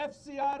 FCR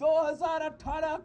2018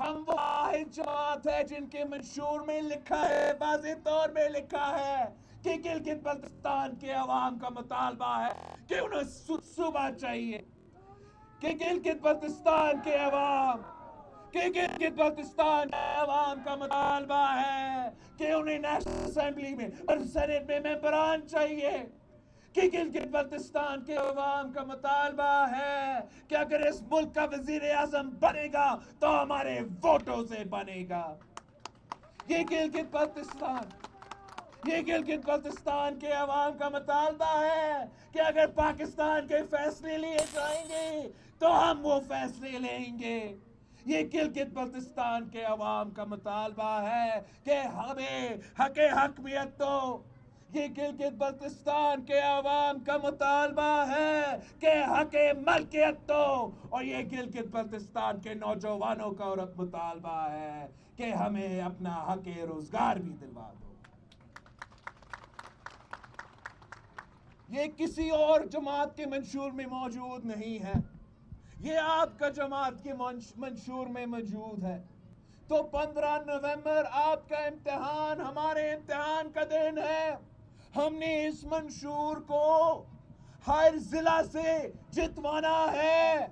ہم وہ واحد جماعت ہے جن کے منشور میں لکھا ہے، واضح طور میں لکھا ہے کہ گلگت بلتستان کے عوام کا مطالبہ ہے کہ انہیں صوبہ چاہیے، کہ گلگت بلتستان کے عوام کا مطالبہ ہے کہ انہیں نیشنل اسمبلی میں اور سینٹ میں ممبران چاہیے، کہ گلگت بلتستان کے عوام کا مطالبہ ہے کہ اگر اس ملک کا وزیر اعظم بنے گا تو ہمارے ووٹوں سے بنے گا۔ یہ گلگت بلتستان کے عوام کا مطالبہ ہے کہ اگر پاکستان کے فیصلے لیے جائیں گے تو ہم وہ فیصلے لیں گے۔ یہ گلگت بلتستان کے عوام کا مطالبہ ہے کہ ہمیں حق حکمیت دو۔ یہ گلگت بلتستان کے عوام کا مطالبہ ہے کہ حق ملکیت دو، اور یہ گلگت بلتستان کے نوجوانوں کا مطالبہ ہے کہ ہمیں اپنا حق روزگار بھی دلوا دو۔ یہ کسی اور جماعت کے منشور میں موجود نہیں ہے، یہ آپ کا جماعت کے منشور میں موجود ہے۔ تو 15 نومبر آپ کا امتحان ہمارے امتحان کا دن ہے۔ ہم نے اس منشور کو ہر ضلع سے جتوانا ہے،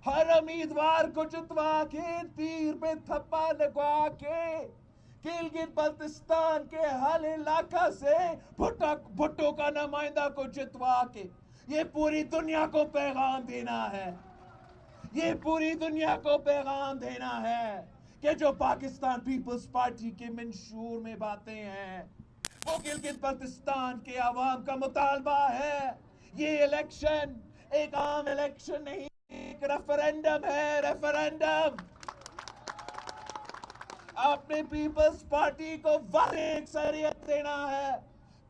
ہر امیدوار کو جتوا کے تیر پہ تھپا لگوا کے گلگت بلتستان کے ہر علاقہ سے بھٹو کا نمائندہ کو جتوا کے یہ پوری دنیا کو پیغام دینا ہے، یہ پوری دنیا کو پیغام دینا ہے کہ جو پاکستان پیپلز پارٹی کے منشور میں باتیں ہیں وہ گلگت بلتستان کے عوام کا مطالبہ ہے۔ یہ الیکشن ایک عام الیکشن نہیں، ایک ریفرینڈم ہے، ریفرینڈم۔ اپنے پیپلز پارٹی کو واضح اکثریت دینا ہے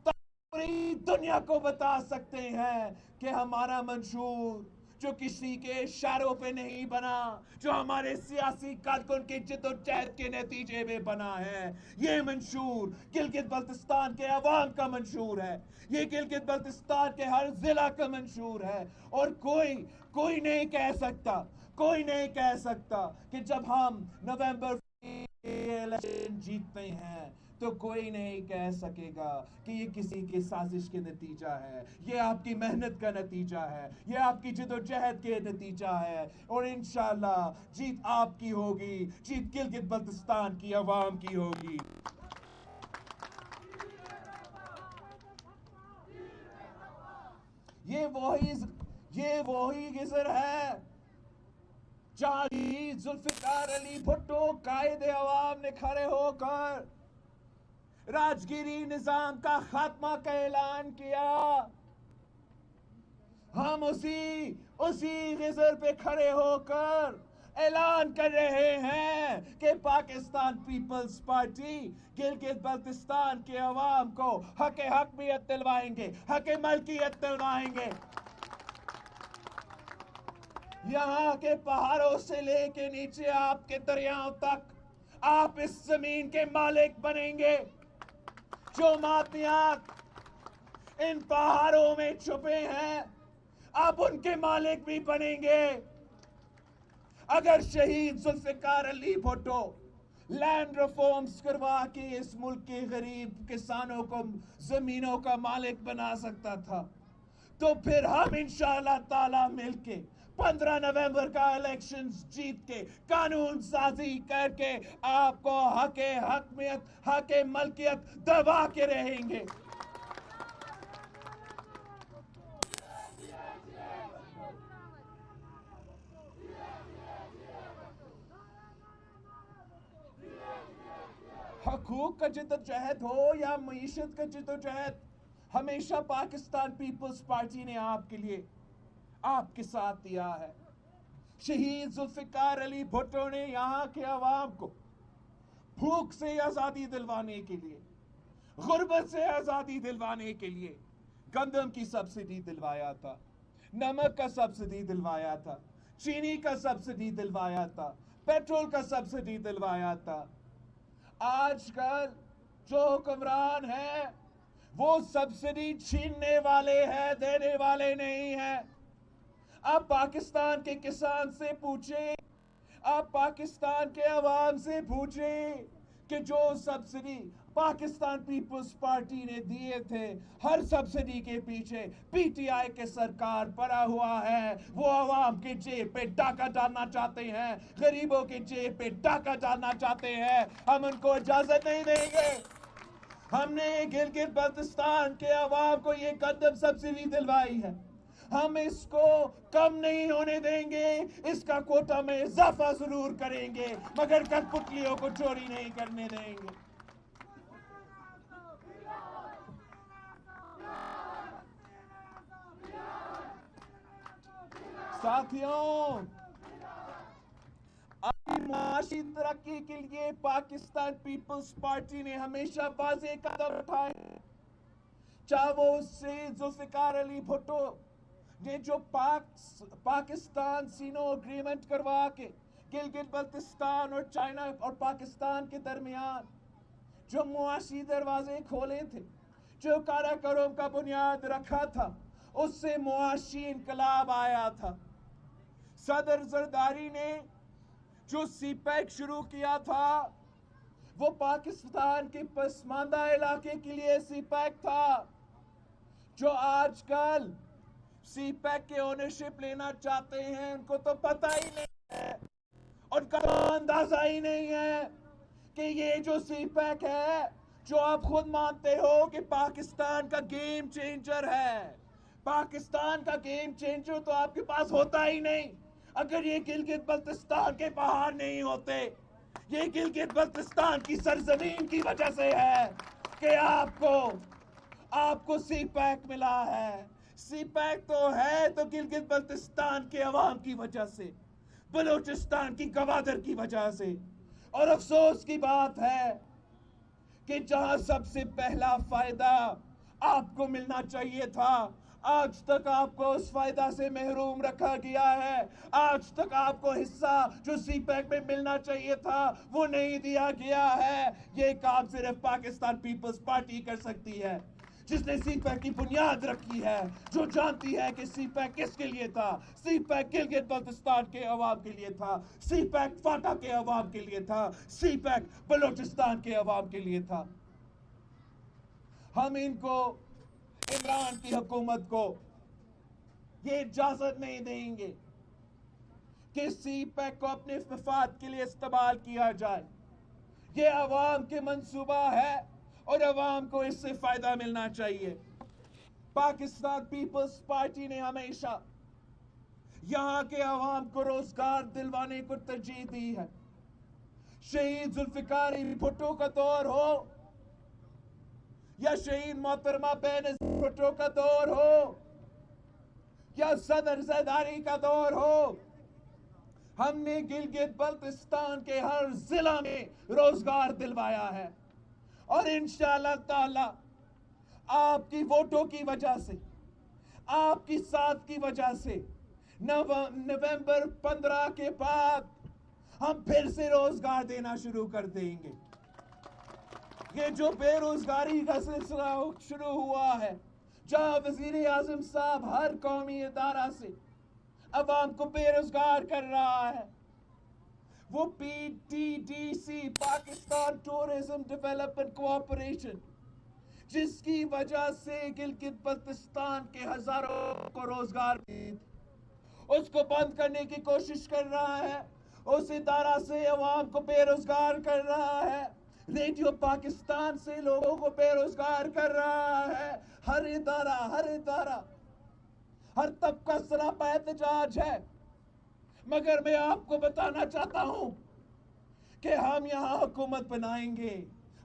تو پوری دنیا کو بتا سکتے ہیں کہ ہمارا منشور جو کسی کے اشاروں پہ نہیں بنا، جو ہمارے سیاسی کارکن کی جد و جہد کے نتیجے میں بنا ہے، یہ منشور گلگت بلتستان کے عوام کا منشور ہے، یہ گلگت بلتستان کے ہر ضلع کا منشور ہے، اور کوئی نہیں کہہ سکتا کہ جب ہم نومبر الیکشن جیتتے ہیں تو کوئی نہیں کہہ سکے گا کہ یہ کسی کی سازش کے نتیجہ ہے، یہ آپ کی محنت کا نتیجہ ہے، یہ آپ کی جد و جہد کے نتیجہ ہے، اور انشاءاللہ جیت آپ کی ہوگی، جیت گلگت بلتستان کی عوام کی ہوگی۔ یہ وہی گزر ہے جہاں ذوالفقار علی بھٹو قائد عوام نے کھڑے ہو کر راجگیری نظام کا خاتمہ کا اعلان کیا۔ ہم اسی غزر پہ کھڑے ہو کر اعلان کر رہے ہیں کہ پاکستان پیپلز پارٹی گلگت بلتستان کے عوام کو حق حکمیت دلوائیں گے، حق ملکیت دلوائیں گے۔ یہاں کے پہاڑوں سے لے کے نیچے آپ کے دریاؤں تک آپ اس زمین کے مالک بنیں گے۔ جو معدنیات ان پہاڑوں میں چھپے ہیں آپ ان کے مالک بھی بنیں گے۔ اگر شہید ذوالفقار علی بھٹو لینڈ ریفارمز کروا کے اس ملک کے غریب کسانوں کو زمینوں کا مالک بنا سکتا تھا تو پھر ہم انشاءاللہ تعالی مل کے 15 نومبر کا الیکشن جیت کے قانون سازی کر کے آپ کو حق حکمیت، حق ملکیت دبا کے رہیں گے۔ حقوق کا جدوجہد ہو یا معیشت کا جدوجہد، ہمیشہ پاکستان پیپلز پارٹی نے آپ کے لیے آپ کے ساتھ دیا ہے۔ شہید ذوالفقار علی بھٹو نے یہاں کے عوام کو بھوک سے آزادی دلوانے کے لیے، غربت سے آزادی دلوانے کے لیے گندم کی سبسڈی دلوایا تھا، نمک کا سبسڈی دلوایا تھا، چینی کا سبسڈی دلوایا تھا، پیٹرول کا سبسڈی دلوایا تھا۔ آج کل جو حکمران ہیں وہ سبسڈی چھیننے والے ہیں، دینے والے نہیں ہیں۔ اب پاکستان کے کسان سے پوچھیں، آپ پاکستان کے عوام سے پوچھیں کہ جو سبسڈی پاکستان پیپلز پارٹی نے دیے تھے، ہر سبسڈی کے پیچھے پی ٹی آئی کے سرکار پڑا ہوا ہے. وہ عوام کے جیب پہ ڈاکہ ڈالنا چاہتے ہیں، غریبوں کے جیب پہ ڈاکہ ڈالنا چاہتے ہیں. ہم ان کو اجازت نہیں دیں گے. ہم نے گلگت بلتستان کے عوام کو یہ قدم سبسڈی دلوائی ہے، ہم اس کو کم نہیں ہونے دیں گے. اس کا کوٹا میں اضافہ ضرور کریں گے، مگر کٹپتلیوں کو چوری نہیں کرنے دیں گے. ساتھیوں، اپنی معاشی ترقی کے لیے پاکستان پیپلز پارٹی نے ہمیشہ واضح قدم اٹھائے ہیں. چاہے وہ سید ذوالفقار علی بھٹو نے جو پاکستان سینو اگریمنٹ کروا کے گلگت بلتستان اور چائنا اور پاکستان کے درمیان جو معاشی دروازے کھولے تھے، جو کارا کروم کا بنیاد رکھا تھا، اس سے معاشی انقلاب آیا تھا. صدر زرداری نے جو سی پیک شروع کیا تھا، وہ پاکستان کے پسماندہ علاقے کے لیے سی پیک تھا. جو آج کل سی پیک کے اونرشپ لینا چاہتے ہیں، ان کو تو پتہ ہی نہیں ہے، ان کا اندازہ ہی نہیں ہے کہ یہ جو سی پیک ہے، جو آپ خود مانتے ہو کہ پاکستان کا گیم چینجر ہے، پاکستان کا گیم چینجر تو آپ کے پاس ہوتا ہی نہیں اگر یہ گلگت بلتستان کے پہاڑ نہیں ہوتے. یہ گلگت بلتستان کی سرزمین کی وجہ سے ہے کہ آپ کو سی پیک ملا ہے. سی پیک تو ہے تو گلگت بلتستان کے عوام کی وجہ سے، بلوچستان کی گوادر کی وجہ سے. اور افسوس کی بات ہے کہ جہاں سب سے پہلا فائدہ آپ کو ملنا چاہیے تھا، آج تک آپ کو اس فائدہ سے محروم رکھا گیا ہے. آج تک آپ کو حصہ جو سی پیک میں ملنا چاہیے تھا وہ نہیں دیا گیا ہے. یہ کام صرف پاکستان پیپلز پارٹی کر سکتی ہے، جس نے سی پیک کی بنیاد رکھی ہے، جو جانتی ہے کہ سی پیک کس کے لیے تھا. سی پیک گلگت بلتستان کے عوام کے لیے تھا، سی پیک فاٹا کے عوام کے لیے تھا، سی پیک بلوچستان کے عوام کے لیے تھا. ہم ان کو، عمران کی حکومت کو، یہ اجازت نہیں دیں گے کہ سی پیک کو اپنے مفاد کے لیے استعمال کیا جائے. یہ عوام کے منصوبہ ہے اور عوام کو اس سے فائدہ ملنا چاہیے. پاکستان پیپلز پارٹی نے ہمیشہ یہاں کے عوام کو روزگار دلوانے کو ترجیح دی ہے. شہید ذوالفقار علی بھٹو کا دور ہو یا شہید محترمہ بینظیر بھٹو کا دور ہو یا صدر زرداری کا دور ہو، ہم نے گلگت بلتستان کے ہر ضلع میں روزگار دلوایا ہے. اور انشاءاللہ تعالی آپ کی ووٹوں کی وجہ سے، آپ کی ساتھ کی وجہ سے نومبر 15 کے بعد ہم پھر سے روزگار دینا شروع کر دیں گے. یہ جو بے روزگاری کا سلسلہ شروع ہوا ہے، جہاں وزیر اعظم صاحب ہر قومی ادارہ سے عوام کو بے روزگار کر رہا ہے، وہ P T D C Pakistan tourism development cooperation, جس کی وجہ سے گلگت بلتستان کے ہزاروں کو روزگار اس کو بند کرنے کی کوشش کر رہا ہے. اس ادارہ سے عوام کو بے روزگار کر رہا ہے. ریڈیو پاکستان سے لوگوں کو بے روزگار کر رہا ہے. ہر ادارہ ہر طبقہ سراپا احتجاج ہے. مگر میں آپ کو بتانا چاہتا ہوں کہ ہم یہاں حکومت بنائیں گے،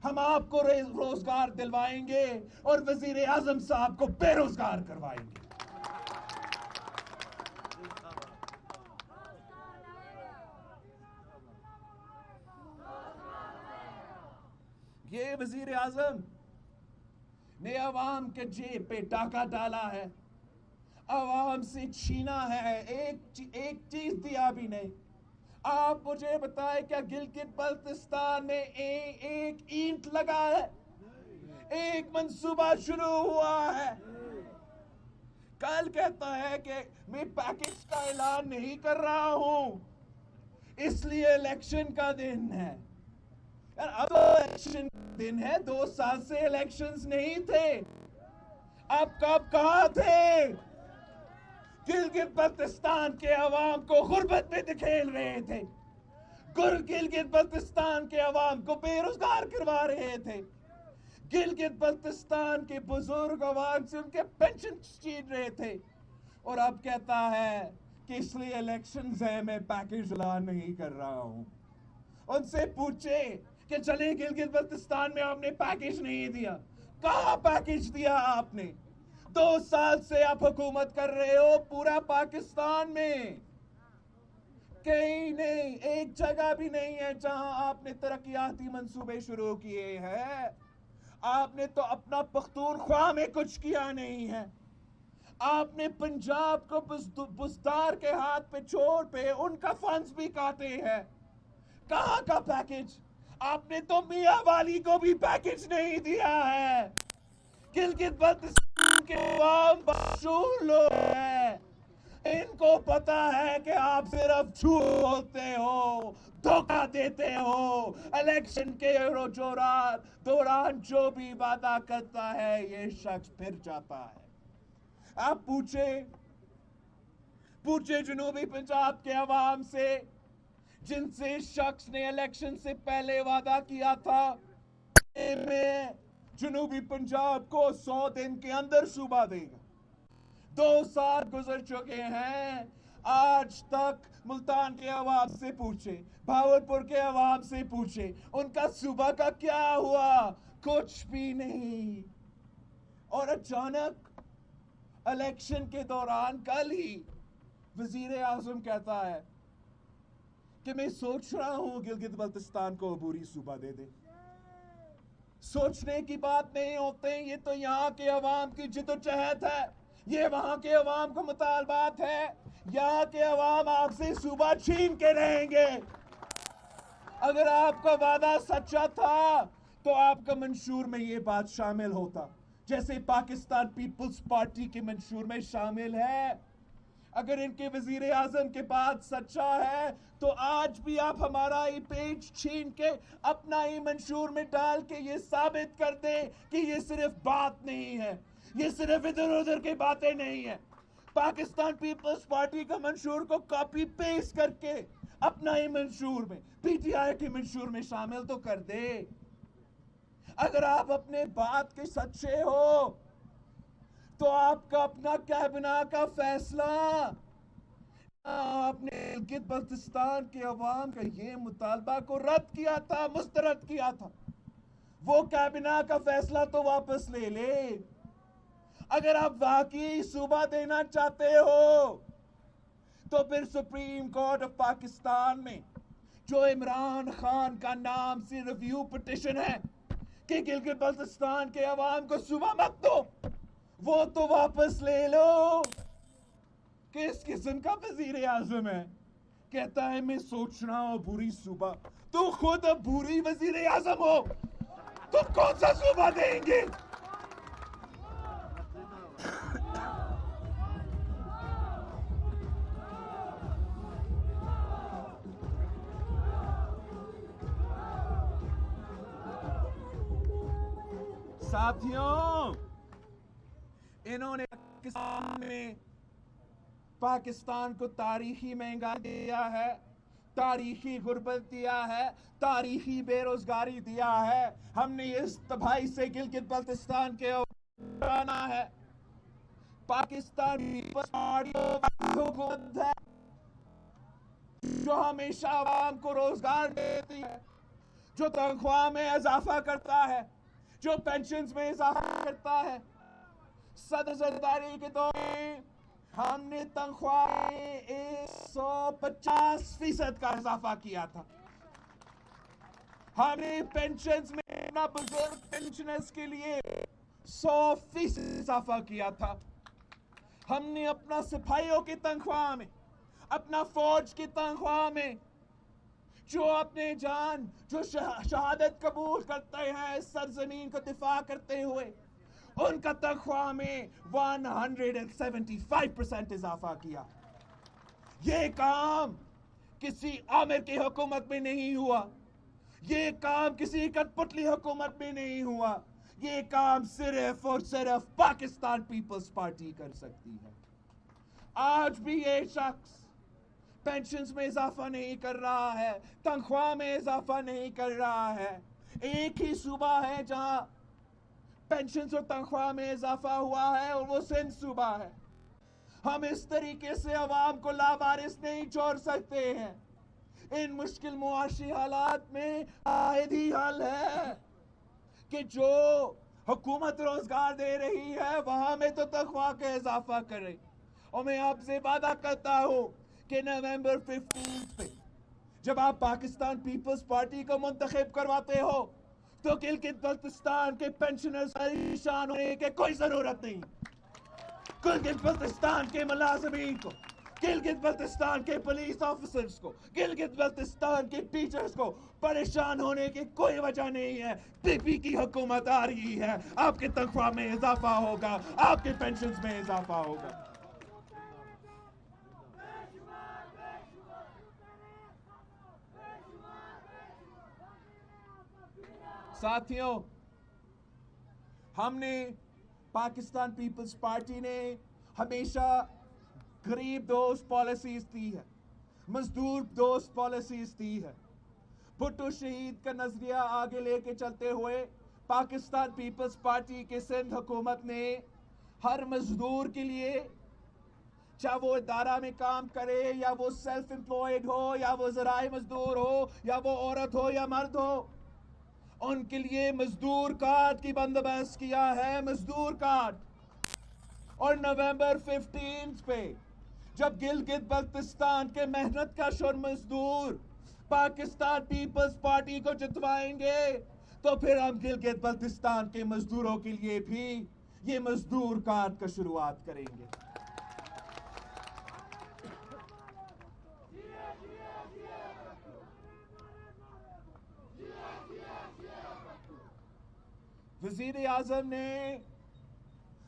ہم آپ کو روزگار دلوائیں گے اور وزیر اعظم صاحب کو بے روزگار کروائیں گے. یہ وزیر اعظم نے عوام کے جیب پہ ڈاکہ ڈالا ہے، عوام سے چھینا ہے، ایک چیز دیا بھی نہیں. آپ مجھے بتائیں کیا گلگت بلتستان میں ایک اینٹ لگا ہے؟ ایک منصوبہ شروع ہوا ہے. کل کہتا ہے کہ میں پیکج کا اعلان نہیں کر رہا ہوں. اس لیے الیکشن کا دن ہے. اب تو الیکشن کا دن ہے, 2 سال سے الیکشنز نہیں تھے. اب کب کہاں تھے؟ گلگت بلتستان کے عوام کو غربت میں دھکیل رہے تھے. گلگت بلتستان کے عوام کو بے روزگار کروا رہے تھے. گلگت بلتستان کے بزرگ عوام سے ان کے پینشن چھین رہے تھے. اور اب کہتا ہے کہ اس لیے الیکشنز ہیں, میں پیکیج اعلان نہیں کر رہا ہوں. ان سے پوچھے کہ چلیں گلگت بلتستان میں آپ نے پیکیج نہیں دیا. کہاں پیکیج دیا آپ نے؟ 2 سال سے آپ حکومت کر رہے ہو پورا پاکستان میں. کہیں نہیں, ایک جگہ بھی نہیں ہے جہاں آپ نے ترقیاتی منصوبے شروع کیے ہیں. آپ نے تو اپنا پختونخوا میں کچھ کیا نہیں ہے. آپ نے پنجاب کو بزدار کے ہاتھ پہ چھوڑ پہ ان کا فنڈز بھی کاٹے ہیں. کہاں کا پیکیج؟ آپ نے تو میاں والی کو بھی پیکیج نہیں دیا ہے. گلگت بلتستان کے عوام بشعور لوگ ہیں. ان کو پتا ہے کہ آپ صرف جھوٹ بولتے ہو, دھوکہ دیتے ہو. الیکشن کے دوران جو بھی وعدہ کرتا ہے یہ شخص پھر جاتا ہے. آپ پوچھے جنوبی پنجاب کے عوام سے, جن سے شخص نے الیکشن سے پہلے وعدہ کیا تھا میں جنوبی پنجاب کو 100 دن کے اندر صوبہ دے گا. 2 سال گزر چکے ہیں, آج تک ملتان کے عوام سے پوچھے, بھاولپور کے عوام سے پوچھے, ان کا صوبہ کا کیا ہوا؟ کچھ بھی نہیں. اور اچانک الیکشن کے دوران کل ہی وزیر اعظم کہتا ہے کہ میں سوچ رہا ہوں گلگت بلتستان کو عبوری صوبہ دے دے. سوچنے کی بات نہیں ہوتے, یہ تو یہاں کے عوام کی جدوجہد ہے, یہ وہاں کے عوام کو مطالبات ہے. یہاں کے عوام آپ سے صوبہ چھین کے رہیں گے. اگر آپ کا وعدہ سچا تھا تو آپ کا منشور میں یہ بات شامل ہوتا, جیسے پاکستان پیپلز پارٹی کے منشور میں شامل ہے. اگر ان کے وزیر اعظم کے بات سچا ہے تو آج بھی آپ ہمارا ہی پیج چھین کے اپنا ہی منشور میں ڈال کے یہ ثابت کر دیں کہ یہ صرف بات نہیں ہے, یہ صرف ادھر ادھر کی باتیں نہیں ہیں. پاکستان پیپلز پارٹی کا منشور کو کاپی پیسٹ کر کے اپنا ہی منشور میں, پی ٹی آئی کے منشور میں شامل تو کر دے. اگر آپ اپنے بات کے سچے ہو تو آپ کا اپنا کابینہ کا فیصلہ, آپ نے گلگت بلتستان کے عوام کا یہ مطالبہ کو رد کیا تھا, مسترد کیا تھا, وہ کابینہ کا فیصلہ تو واپس لے لے. اگر آپ واقعی صوبہ دینا چاہتے ہو تو پھر سپریم کورٹ آف پاکستان میں جو عمران خان کا نام سے ریویو پٹیشن ہے کہ گلگت بلتستان کے عوام کو صوبہ مت دو, وہ تو واپس لے لو. کس قسم کا وزیر اعظم ہے؟ کہتا ہے میں سوچ رہا ہوں عبوری صوبہ. تو خود عبوری وزیر اعظم ہو, تم کون سا صوبہ دیں گے؟ ساتھیوں, انہوں نے پاکستان کو تاریخی مہنگائی دیا ہے, تاریخی غربت دیا ہے, تاریخی بے روزگاری دیا ہے. ہم نے اس تباہی سے گلگت بلتستان کے بچانا ہے. پاکستان پیپلز پارٹی حکومت ہے جو ہمیشہ عوام کو روزگار دیتی ہے, جو تنخواہ میں اضافہ کرتا ہے, جو پینشنز میں اضافہ کرتا ہے. صدر زرداری کے دور میں ہم نے تنخواہ میں 150% کا اضافہ کیا تھا. ہم نے پینشنز میں اپنا بزرگ پینشنرز کے لیے 100% اضافہ کیا تھا. ہم نے اپنا سپاہیوں کی تنخواہ میں, اپنا فوج کی تنخواہ میں, جو اپنے جان جو شہادت قبول کرتے ہیں اس سرزمین کو دفاع کرتے ہوئے, ان کا تنخواہ میں 175% اضافہ کیا. یہ کام کسی عامر کی حکومت میں نہیں ہوا، یہ کام کسی کٹپٹلی حکومت میں نہیں ہوا، یہ کام صرف اور صرف پاکستان پیپلز پارٹی کر سکتی ہے۔ آج بھی یہ شخص پینشنز میں اضافہ نہیں کر رہا ہے، تنخواہ میں اضافہ نہیں کر رہا ہے۔ ایک ہی صوبہ ہے جہاں پینشنز اور تنخواہ میں اضافہ ہوا ہے اور وہ سندھ صوبہ ہے۔ ہم اس طریقے سے عوام کو لاوارث نہیں چھوڑ سکتے ہیں۔ ان مشکل معاشی حالات میں واحد ہی حل ہے کہ جو حکومت روزگار دے رہی ہے وہاں میں تو تنخواہ کا اضافہ کرے۔ اور میں آپ سے وعدہ کرتا ہوں کہ نومبر 15 پہ جب آپ پاکستان پیپلز پارٹی کو منتخب کرواتے ہو تو گلگت بلتستان کے پینشنرز پریشان ہونے کی کوئی ضرورت نہیں۔ گلگت بلتستان کے ملازمین کو، گلگت بلتستان کے پولیس آفیسرز کو، گلگت بلتستان کے ٹیچرز کو پریشان ہونے کی کوئی وجہ نہیں ہے۔ پی پی کی حکومت آ رہی ہے، آپ کے تنخواہ میں اضافہ ہوگا، آپ کے پینشنز میں اضافہ ہوگا۔ ساتھیوں، ہم نے پاکستان پیپلز پارٹی نے ہمیشہ غریب دوست پالیسیز دی ہے، مزدور دوست پالیسیز دی ہے۔ بھٹو شہید کا نظریہ آگے لے کے چلتے ہوئے پاکستان پیپلز پارٹی کے سندھ حکومت نے ہر مزدور کے لیے، چاہے وہ ادارہ میں کام کرے یا وہ سیلف امپلائڈ ہو یا وہ زراعی مزدور ہو یا وہ عورت ہو یا مرد ہو، ان کے لیے مزدور کارڈ کی بندوبست کیا ہے، مزدور کارڈ۔ اور نومبر 15 پہ جب گلگت بلتستان کے محنت کش اور مزدور پاکستان پیپلز پارٹی کو جتوائیں گے تو پھر ہم گلگت بلتستان کے مزدوروں کے لیے بھی یہ مزدور کارڈ کا شروعات کریں گے۔ وزیر اعظم نے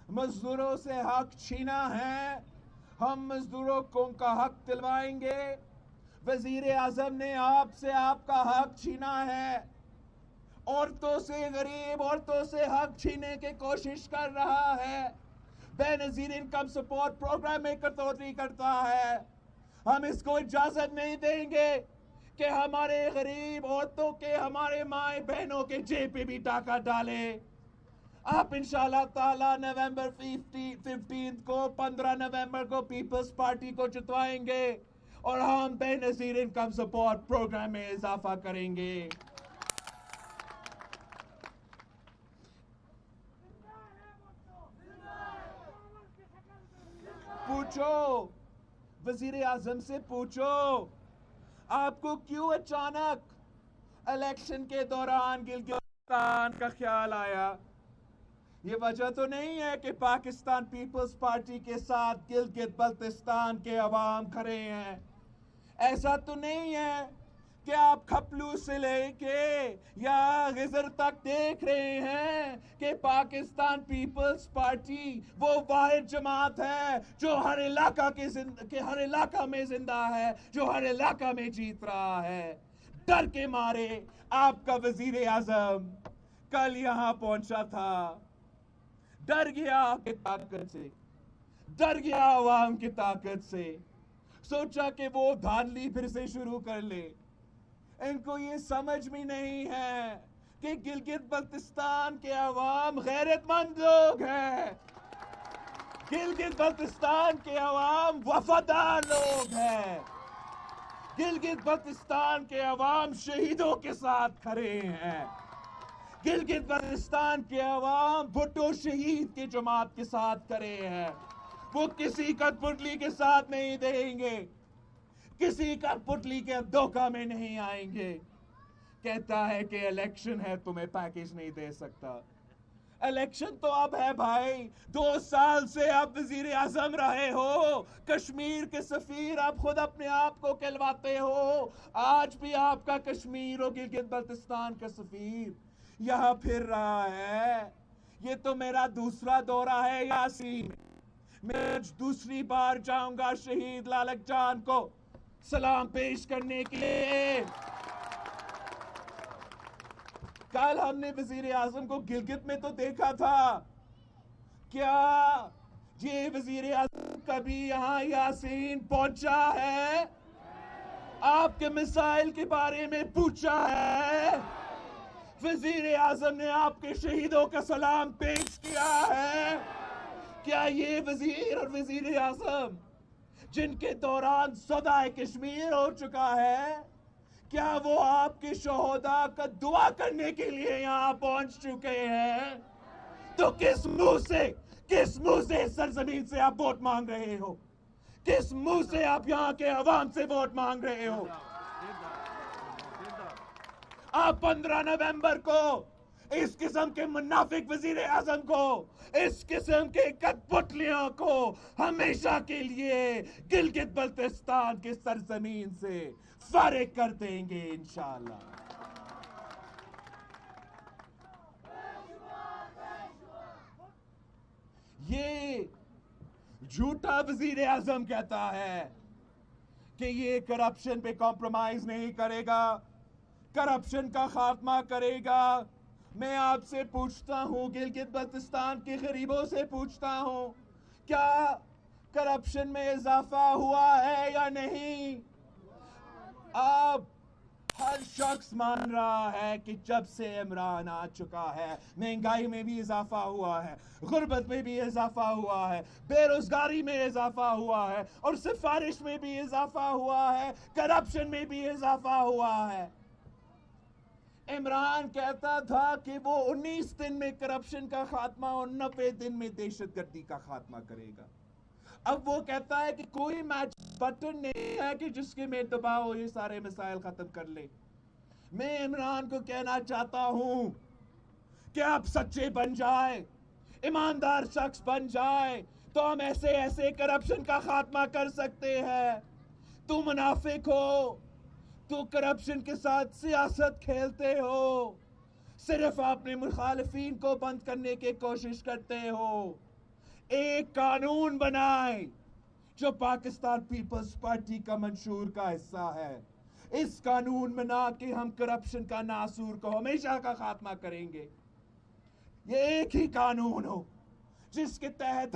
مزدوروں سے حق چھینا ہے، ہم مزدوروں کو ان کا حق دلوائیں گے۔ وزیر اعظم نے آپ سے آپ کا حق چھینا ہے، عورتوں سے، غریب عورتوں سے حق چھینے کی کوشش کر رہا ہے، بے نظیر انکم سپورٹ پروگرام میں کٹوتی کرتا ہے۔ ہم اس کو اجازت نہیں دیں گے کہ ہمارے غریب عورتوں کے، ہمارے مائیں بہنوں کے جیب پہ بھی ٹاکا ڈالے۔ آپ انشاءاللہ تعالی نومبر 15 کو، 15 نومبر کو پیپلز پارٹی کو جتوائیں گے اور ہم بے نظیر انکم سپورٹ پروگرام میں اضافہ کریں گے۔ پوچھو، وزیر اعظم سے پوچھو، آپ کو کیوں اچانک الیکشن کے دوران گلگت بلتستان کا خیال آیا؟ یہ وجہ تو نہیں ہے کہ پاکستان پیپلز پارٹی کے ساتھ گلگت بلتستان کے عوام کھڑے ہیں، ایسا تو نہیں ہے کہ آپ کھپلو سے لے کے یا غزر تک دیکھ رہے ہیں کہ پاکستان پیپلز پارٹی وہ واحد جماعت ہے جو ہر علاقہ میں زندہ ہے، جو ہر علاقہ میں جیت رہا ہے۔ ڈر کے مارے آپ کا وزیر اعظم کل یہاں پہنچا تھا، ڈر گیا آپ کی طاقت سے، ڈر گیا عوام کی طاقت سے، سوچا کہ وہ دھاندلی پھر سے شروع کر لے۔ ان کو یہ سمجھ بھی نہیں ہے کہ گلگت بلتستان کے عوام غیرت مند لوگ ہیں، گلگت بلتستان کے عوام وفادار لوگ ہیں، گلگت بلتستان کے عوام شہیدوں کے ساتھ کھڑے ہیں، گلگت بلتستان کے عوام بھٹو شہید کی جماعت کے ساتھ کھڑے ہیں۔ وہ کسی کٹپٹلی کے ساتھ نہیں دیں گے، کسی کٹپٹلی کے دھوکہ میں نہیں آئیں گے۔ کہتا ہے کہ الیکشن ہے تمہیں پیکیج نہیں دے سکتا۔ الیکشن تو اب ہے بھائی، 2 سال سے آپ وزیر اعظم رہے ہو، کشمیر کے سفیر آپ خود اپنے آپ کو کہلواتے ہو، آج بھی آپ کا کشمیر اور گلگت بلتستان کا سفیر یہاں پھر رہا ہے۔ یہ تو میرا دوسرا دورہ ہے یاسین، میں دوسری بار جاؤں گا شہید لالک جان کو سلام پیش کرنے کے لیے. کل ہم نے وزیر اعظم کو گلگت میں تو دیکھا تھا. کیا یہ وزیر اعظم کبھی یہاں یاسین پہنچا ہے؟ آپ کے مسائل کے بارے میں پوچھا ہے؟ وزیر اعظم نے آپ کے شہیدوں کا سلام پیش کیا ہے؟ کیا یہ وزیر اور وزیر اعظم جن کے دوران صدائے کشمیر ہو چکا ہے، کیا وہ آپ کے شہداء کا دعا کرنے کے لیے یہاں پہنچ چکے ہیں؟ تو کس منہ سے سرزمین سے آپ ووٹ مانگ رہے ہو؟ کس منہ سے آپ یہاں کے عوام سے ووٹ مانگ رہے ہو؟ آپ 15 نومبر کو اس قسم کے منافق وزیر اعظم کو، اس قسم کے کٹ پتلیوں کو ہمیشہ کے لیے گلگت بلتستان کی سرزمین سے فارغ کر دیں گے انشاءاللہ. یہ جھوٹا وزیر اعظم کہتا ہے کہ یہ کرپشن پہ کمپرومائز نہیں کرے گا، کرپشن کا خاتمہ کرے گا. میں آپ سے پوچھتا ہوں، گلگت بلتستان کے غریبوں سے پوچھتا ہوں، کیا کرپشن میں اضافہ ہوا ہے یا نہیں؟ اب ہر شخص مان رہا ہے کہ جب سے عمران آ چکا ہے مہنگائی میں بھی اضافہ ہوا ہے، غربت میں بھی اضافہ ہوا ہے، بے روزگاری میں اضافہ ہوا ہے، اور سفارش میں بھی اضافہ ہوا ہے، کرپشن میں بھی اضافہ ہوا ہے. عمران کہتا تھا کہ وہ 19 دن میں کرپشن کا خاتمہ اور 90 دن میں دہشت گردی کا خاتمہ کرے گا. اب وہ کہتا ہے کہ کوئی میچ بٹن نہیں ہے کہ جس کے میں دباؤ یہ سارے مسائل ختم کر لے. میں عمران کو کہنا چاہتا ہوں کہ آپ سچے بن جائے، ایماندار شخص بن جائے تو ہم ایسے کرپشن کا خاتمہ کر سکتے ہیں. تو منافق ہو، تو کرپشن کے ساتھ سیاست کھیلتے ہو، صرف اپنے مخالفین کو بند کرنے کی کوشش کرتے ہو. ایک قانون بنائیں جو پاکستان پیپلز پارٹی کا منشور کا حصہ ہے. اس قانون بنا کے ہم کرپشن کا ناسور کو ہمیشہ کا خاتمہ کریں گے. یہ ایک ہی قانون ہو جس کے تحت